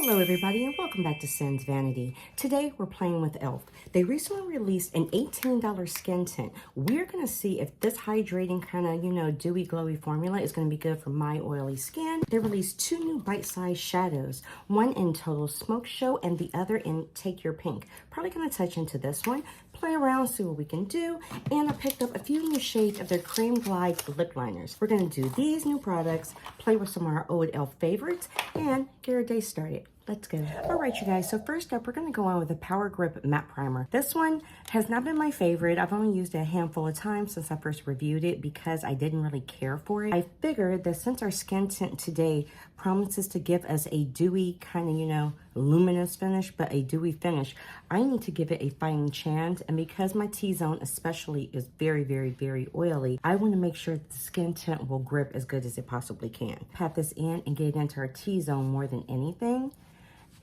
Hello everybody and welcome back to Sin's Vanity. Today we're playing with E.L.F. They recently released an $18 skin tint. We're going to see if this hydrating kind of, dewy glowy formula is going to be good for my oily skin. They released two new bite-sized shadows, one in Total Smoke Show and the other in Take Your Pink. Probably going to touch into this one, play around, see what we can do, and I picked up a few new shades of their Cream Glide lip liners. We're going to do these new products, play with some of our old E.L.F. favorites, and get our day started. Let's go. All right, you guys. So first up, we're going to go on with a Power Grip Matte Primer. This one has not been my favorite. I've only used it a handful of times since I first reviewed it because I didn't really care for it. I figured that since our skin tint today promises to give us a dewy kind of, luminous finish, but a dewy finish, I need to give it a fighting chance. And because my T-zone especially is very, very, very oily, I want to make sure the skin tint will grip as good as it possibly can. Pat this in and get it into our T-zone more than anything,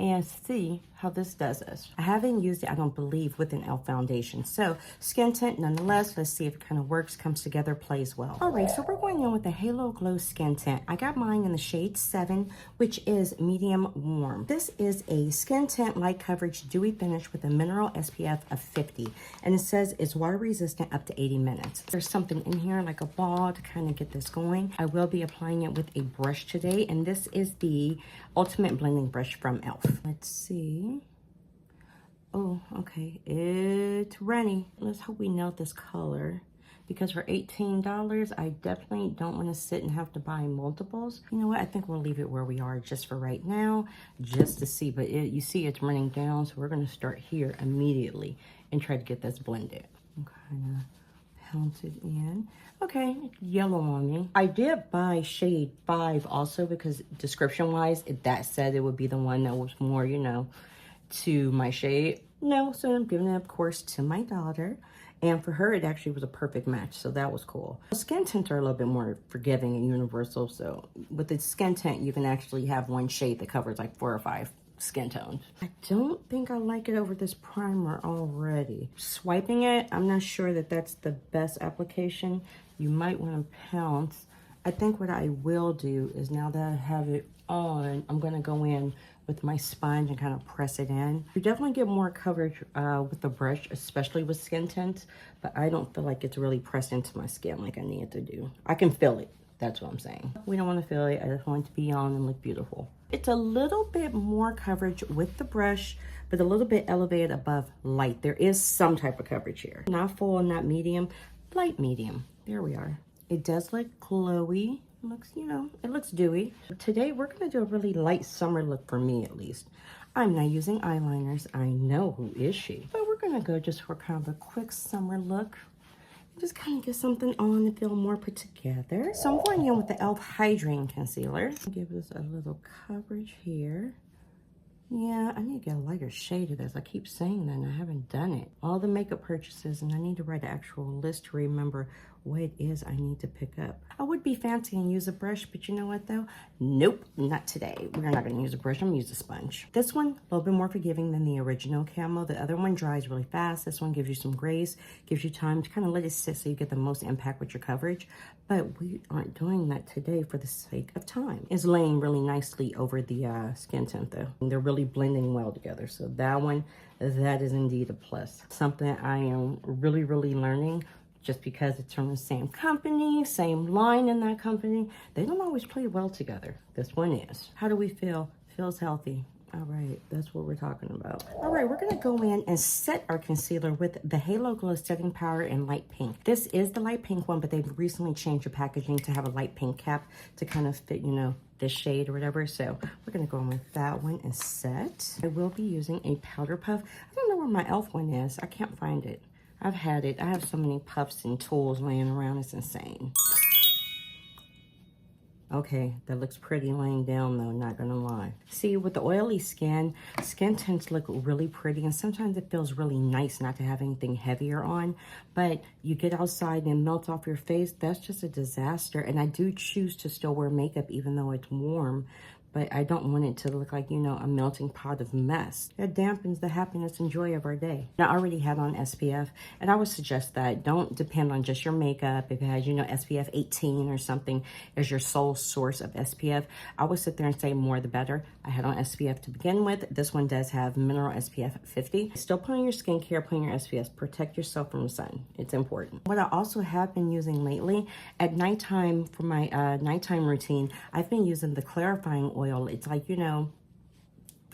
and see how this does us. I haven't used it, I don't believe, with an E.L.F. foundation. So skin tint nonetheless. Let's see if it kind of works, comes together, plays well. All right, so we're going in with the Halo Glow skin tint. I got mine in the shade 7, which is medium warm. This is a skin tint light coverage dewy finish with a mineral SPF of 50. And it says it's water resistant up to 80 minutes. There's something in here like a ball to kind of get this going. I will be applying it with a brush today, and this is the Ultimate Blending Brush from E.L.F. Let's see. Oh, okay, it's runny. Let's hope we nailed this color, because for $18, I definitely don't want to sit and have to buy multiples. You know what? I think we'll leave it where we are just for right now, just to see. But you see it's running down, so we're going to start here immediately and try to get this blended. Kind of pounce it in. Okay, yellow on me. I did buy shade 5 also because description-wise, that said it would be the one that was more, to my shade. No, so I'm giving it, of course, to my daughter. And for her, it actually was a perfect match, so that was cool. Skin tints are a little bit more forgiving and universal, so with the skin tint, you can actually have one shade that covers like 4 or 5 skin tones. I don't think I like it over this primer already. Swiping it, I'm not sure that that's the best application. You might want to pounce. I think what I will do is, now that I have it on, I'm going to go in with my sponge and kind of press it in. You definitely get more coverage with the brush, especially with skin tints, but I don't feel like it's really pressed into my skin like I need it to do. I can feel it. That's what I'm saying. We don't want to feel it. I just want it to be on and look beautiful. It's a little bit more coverage with the brush, but a little bit elevated above light. There is some type of coverage here. Not full, not medium, light medium. There we are. It does look glowy. It looks, it looks dewy. Today, we're going to do a really light summer look, for me at least. I'm not using eyeliners. I know, who is she? But we're going to go just for kind of a quick summer look. Just kind of get something on and feel more put together. So I'm going in with the E.L.F. Hydrating Concealer. Give this a little coverage here. Yeah, I need to get a lighter shade of this. I keep saying that and I haven't done it. All the makeup purchases, and I need to write an actual list to remember what it is I need to pick up. I would be fancy and use a brush, but you know what though? Nope, not today. We're not gonna use a brush, I'm gonna use a sponge. This one, a little bit more forgiving than the original camo. The other one dries really fast. This one gives you some grace, gives you time to kind of let it sit so you get the most impact with your coverage. But we aren't doing that today for the sake of time. It's laying really nicely over the skin tint though. They're really blending well together. So that one, that is indeed a plus. Something I am really, really learning, just because it's from the same company, same line in that company. They don't always play well together. This one is. How do we feel? Feels healthy. All right, that's what we're talking about. All right, we're gonna go in and set our concealer with the Halo Glow Setting Powder in light pink. This is the light pink one, but they've recently changed the packaging to have a light pink cap to kind of fit, this shade or whatever. So we're gonna go in with that one and set. I will be using a powder puff. I don't know where my E.L.F. one is. I can't find it. I've had it. I have so many puffs and tools laying around. It's insane. Okay, that looks pretty laying down though, not gonna lie. See, with the oily skin tints look really pretty, and sometimes it feels really nice not to have anything heavier on, but you get outside and it melts off your face, that's just a disaster. And I do choose to still wear makeup even though it's warm, but I don't want it to look like, you know, a melting pot of mess. That dampens the happiness and joy of our day. I already had on SPF, and I would suggest that don't depend on just your makeup. If it has, you know, SPF 18 or something as your sole source of SPF, I would sit there and say more the better. I had on SPF to begin with. This one does have mineral SPF 50. Still put on your skincare, put on your SPF. Protect yourself from the sun. It's important. What I also have been using lately, at nighttime for my nighttime routine, I've been using the clarifying oil. It's like, you know,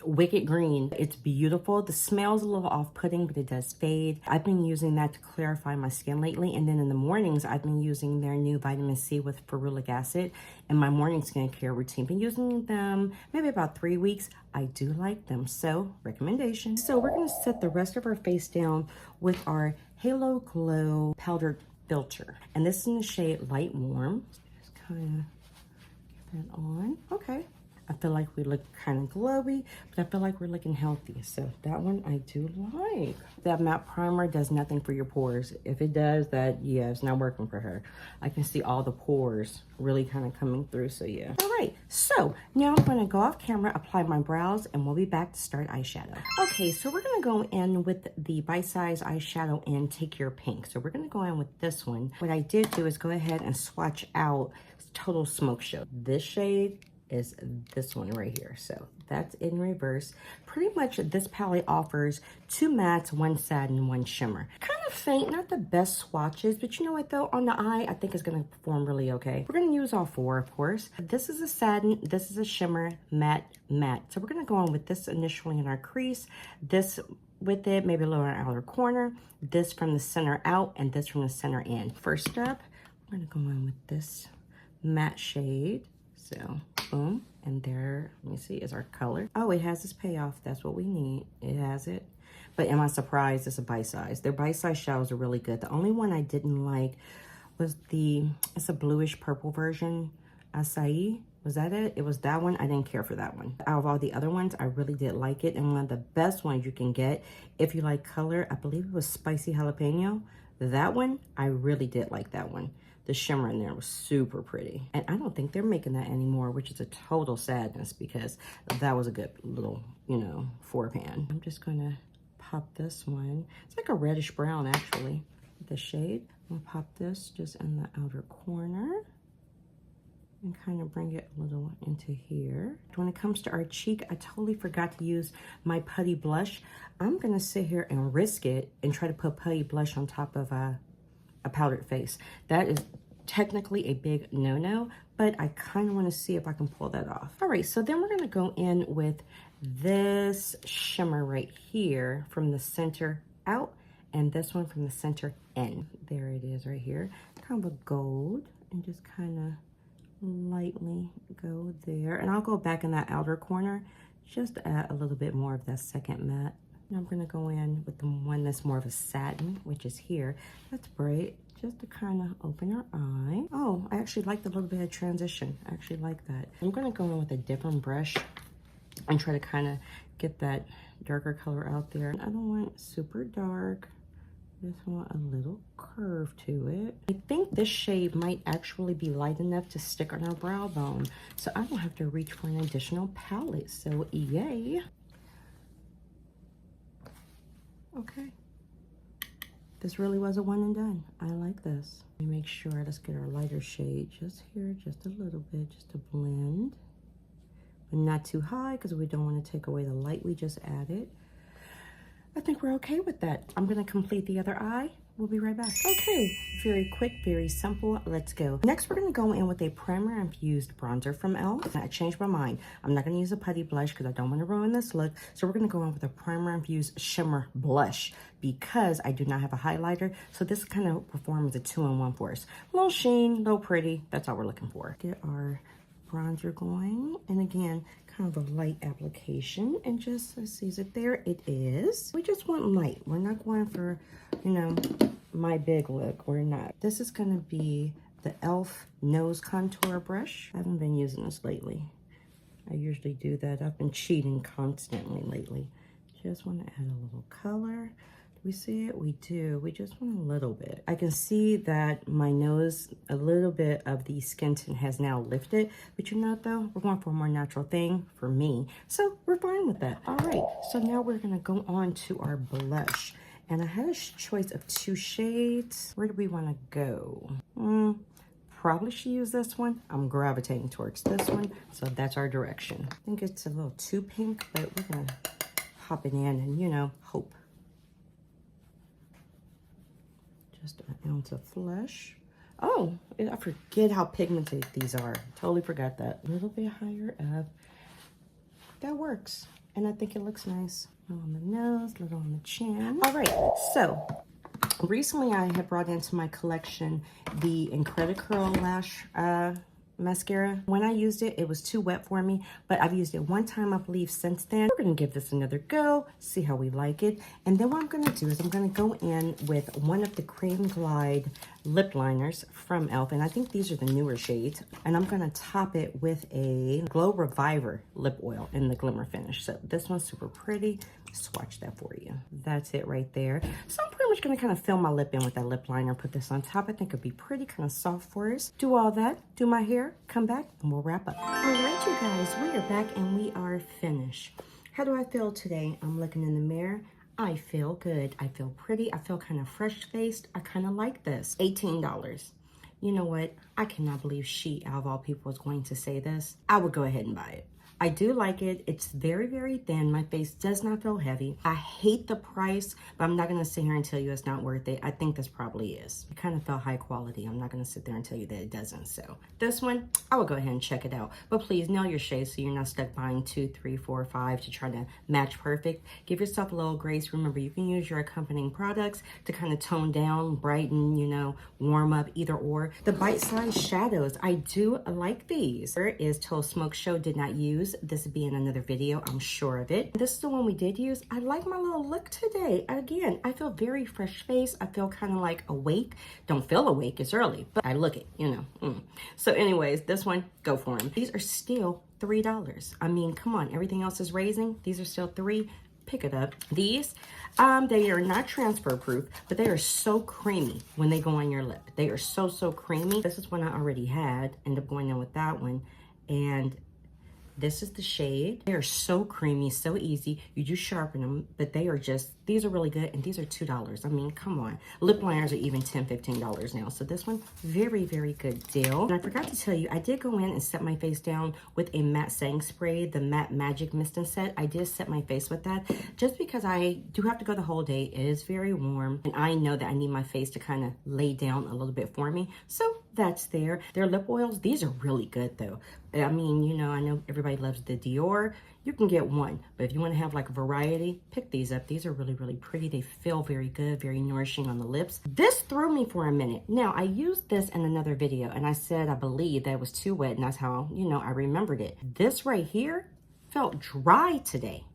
wicked green. It's beautiful. The smell's a little off-putting, but it does fade. I've been using that to clarify my skin lately. And then in the mornings, I've been using their new vitamin C with ferulic acid in my morning skincare routine. Been using them maybe about 3 weeks. I do like them, so recommendation. So we're gonna set the rest of our face down with our Halo Glow powdered filter. And this is in the shade Light Warm. Just kind of get that on. Okay. I feel like we look kind of glowy, but I feel like we're looking healthy. So that one I do like. That matte primer does nothing for your pores. If it does that, yeah, it's not working for her. I can see all the pores really kind of coming through, so yeah. All right, so now I'm gonna go off camera, apply my brows, and we'll be back to start eyeshadow. Okay, so we're gonna go in with the Bite Size eyeshadow in Take Your Pink. So we're gonna go in with this one. What I did do is go ahead and swatch out Total Smoke Show. This shade is this one right here. So that's in reverse. Pretty much this palette offers 2 mattes, 1 satin, 1 shimmer. Kind of faint, not the best swatches, but you know what though, on the eye, I think it's gonna perform really okay. We're gonna use all 4, of course. This is a satin, this is a shimmer, matte, matte. So we're gonna go on with this initially in our crease, this with it, maybe a little on our outer corner, this from the center out, and this from the center in. First up, we're gonna go on with this matte shade. So, boom, and there, let me see, is our color. Oh, it has this payoff. That's what we need. It has it. But am I surprised it's a Bite Size? Their Bite Size shadows are really good. The only one I didn't like was it's a bluish purple version, Acai. Was that it? It was that one. I didn't care for that one. Out of all the other ones, I really did like it. And one of the best ones you can get if you like color, I believe it was Spicy Jalapeno. That one, I really did like that one. The shimmer in there was super pretty. And I don't think they're making that anymore, which is a total sadness because that was a good little, you know, 4-pan. I'm just gonna pop this one. It's like a reddish brown actually, the shade. I'm gonna pop this just in the outer corner and kind of bring it a little into here. When it comes to our cheek, I totally forgot to use my putty blush. I'm gonna sit here and risk it and try to put putty blush on top of a powdered face. That is technically a big no-no, but I kind of want to see if I can pull that off. All right, so then we're going to go in with this shimmer right here from the center out, and this one from the center in. There it is right here. Kind of a gold, and just kind of lightly go there. And I'll go back in that outer corner just to add a little bit more of that second matte. Now I'm gonna go in with the one that's more of a satin, which is here. That's bright, just to kind of open our eye. Oh, I actually like the little bit of transition. I actually like that. I'm gonna go in with a different brush and try to kind of get that darker color out there. I don't want super dark. I just want a little curve to it. I think this shade might actually be light enough to stick on our brow bone, so I don't have to reach for an additional palette, so yay. Okay, this really was a one and done. I like this. Let me make sure, let's get our lighter shade just here, just a little bit, just to blend. But not too high because we don't want to take away the light we just added. I think we're okay with that. I'm gonna complete the other eye. We'll be right back. Okay, very quick, very simple. Let's go. Next, we're gonna go in with a primer infused bronzer from E.L.F. I changed my mind. I'm not gonna use a putty blush because I don't want to ruin this look. So we're gonna go in with a primer infused shimmer blush because I do not have a highlighter. So this kind of performs a 2-in-1 for us. A little sheen, a little pretty. That's all we're looking for. Get our bronzer going, and again, kind of a light application, and just, let's see, is it there? It is. We just want light. We're not going for, you know, my big look. We're not. This is gonna be the E.L.F. nose contour brush. I haven't been using this lately. I usually do that. I've been cheating constantly lately. Just want to add a little color. We see it? We do. We just want a little bit. I can see that my nose, a little bit of the skin tint has now lifted. But you know what though? We're going for a more natural thing for me. So we're fine with that. All right. So now we're going to go on to our blush. And I had a choice of 2 shades. Where do we want to go? Probably should use this one. I'm gravitating towards this one. So that's our direction. I think it's a little too pink, but we're going to hop it in and, you know, hope. Just an ounce of flush. Oh, I forget how pigmented these are. Totally forgot that. A little bit higher up. That works. And I think it looks nice. A little on the nose, a little on the chin. All right, so recently I have brought into my collection the Incredicurl Lash mascara. When I used it, it was too wet for me, but I've used it one time, I believe, since then. We're gonna give this another go, see how we like it. And then what I'm gonna do is I'm gonna go in with one of the Cream Glide lip liners from E.L.F. And I think these are the newer shades. And I'm gonna top it with a Glow Reviver lip oil in the Glimmer Finish. So this one's super pretty. Swatch that for you. That's it right there. So I'm pretty much gonna kind of fill my lip in with that lip liner, put this on top. I think it'd be pretty kind of soft for us. Do all that, do my hair, come back, and we'll wrap up. All right, you guys, we are back and we are finished. How do I feel today? I'm looking in the mirror. I feel good. I feel pretty. I feel kind of fresh-faced. I kind of like this. $18. You know what? I cannot believe she, out of all people, is going to say this. I would go ahead and buy it. I do like it. It's very, very thin. My face does not feel heavy. I hate the price, but I'm not going to sit here and tell you it's not worth it. I think this probably is. It kind of felt high quality. I'm not going to sit there and tell you that it doesn't. So this one, I would go ahead and check it out. But please know your shades so you're not stuck buying 2, 3, 4, 5 to try to match perfect. Give yourself a little grace. Remember, you can use your accompanying products to kind of tone down, brighten, you know, warm up, either or. The bite-sized shadows, I do like these. There is Toast Smoke Show did not use. This would be in another video, I'm sure of it. This is the one we did use. I like my little look today. Again, I feel very fresh face. I feel kind of like awake. Don't feel awake, it's early, but I look it, you know. So anyways, this one, go for them. These are still $3. I mean, come on, everything else is raising. These are still $3. Pick it up. These, they are not transfer proof, but they are so creamy when they go on your lip. They are so, so creamy. This is one I already had. End up going in with that one. And this is the shade. They are so creamy, so easy. You just sharpen them, but they are just, these are really good, and these are $2. I mean, come on. Lip liners are even $10, $15 now. So this one, very, very good deal. And I forgot to tell you, I did go in and set my face down with a matte setting spray, the Matte Magic Mist and Set. I did set my face with that just because I do have to go the whole day. It is very warm, and I know that I need my face to kind of lay down a little bit for me. So that's there. Their lip oils, these are really good though. I mean, you know, I know everybody loves the Dior. You can get one, but if you want to have like a variety, pick these up. These are really, really pretty. They feel very good, very nourishing on the lips. This threw me for a minute. Now, I used this in another video, and I said I believe that it was too wet, and that's how, you know, I remembered it. This right here felt dry today.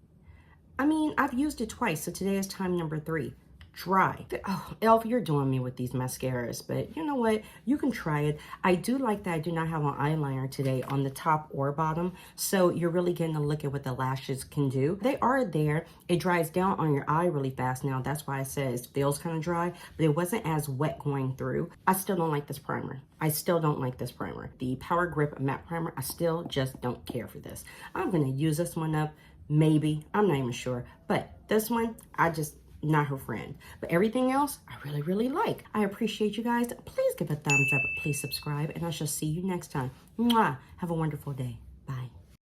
I mean, I've used it twice, so today is time number 3. Dry. Oh, E.L.F, you're doing me with these mascaras, but you know what? You can try it. I do like that I do not have an eyeliner today on the top or bottom, so you're really getting a look at what the lashes can do. They are there. It dries down on your eye really fast now. That's why I said it feels kind of dry, but it wasn't as wet going through. I still don't like this primer. I still don't like this primer. The Power Grip Matte Primer, I still just don't care for this. I'm going to use this one up, maybe. I'm not even sure, but this one, not her friend. But everything else, I really, really like. I appreciate you guys. Please give a thumbs up. Please subscribe. And I shall see you next time. Mwah. Have a wonderful day. Bye.